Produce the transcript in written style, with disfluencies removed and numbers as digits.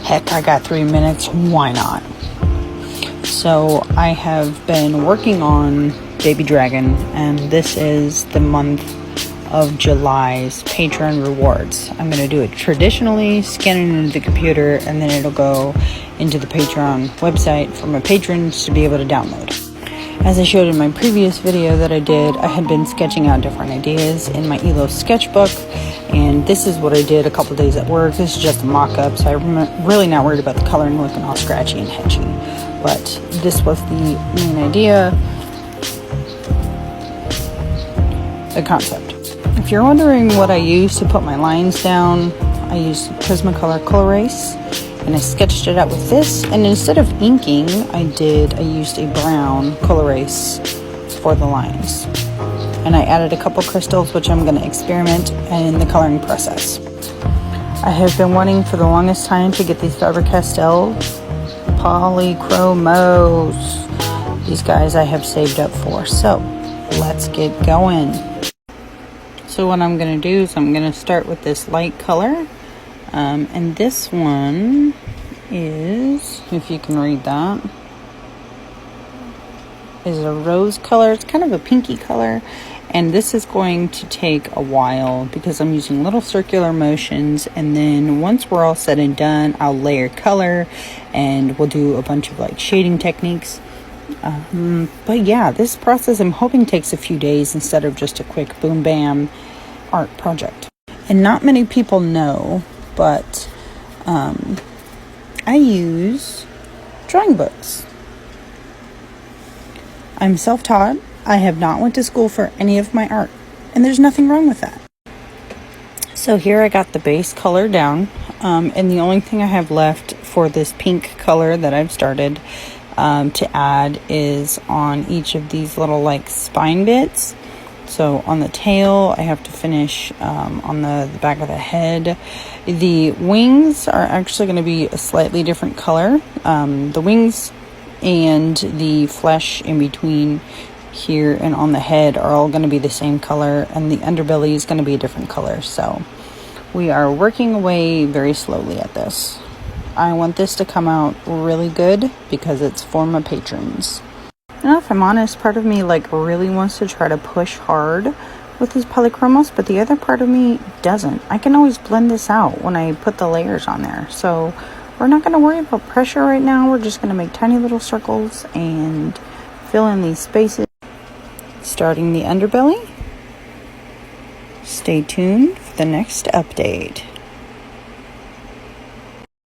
Heck, I got 3 minutes, why not? So I have been working on Baby Dragon, and this is the month of July's Patreon rewards. I'm going to do it traditionally, scan it into the computer, and then it'll go into the Patreon website for my patrons to be able to download. As I showed in my previous video that I did, I had been sketching out different ideas in my Elo sketchbook, and this is what I did a couple days at work. This is just a mock-up, so I'm really not worried about the coloring looking all scratchy and hedgy. But this was the main idea, the concept. If you're wondering what I use to put my lines down, I used Prismacolor Color Erase, and I sketched it out with this. And instead of inking, I used a brown Color Erase for the lines. And I added a couple crystals, which I'm going to experiment in the coloring process. I have been wanting for the longest time to get these Faber-Castell Polychromos. These guys I have saved up for. So let's get going. So what I'm going to do is I'm going to start with this light color. And this one is, if you can read that, is a rose color. It's kind of a pinky color. And this is going to take a while because I'm using little circular motions. And then once we're all said and done, I'll layer color and we'll do a bunch of like shading techniques. But yeah, this process I'm hoping takes a few days instead of just a quick boom bam art project. And not many people know, but I use drawing books. I'm self-taught. I have not went to school for any of my art, and there's nothing wrong with that. So here I got the base color down, and the only thing I have left for this pink color that I've started to add is on each of these little like spine bits. So on the tail, I have to finish on the back of the head. The wings are actually going to be a slightly different color. The wings and the flesh in between here and on the head are all going to be the same color, and the underbelly is going to be a different color. So we are working away very slowly at this. I want this to come out really good because it's for my patrons. And if I'm honest, part of me like really wants to try to push hard with these polychromos, but the other part of me doesn't. I can always blend this out when I put the layers on there. So we're not going to worry about pressure right now. We're just going to make tiny little circles and fill in these spaces. Starting the underbelly. Stay tuned for the next update.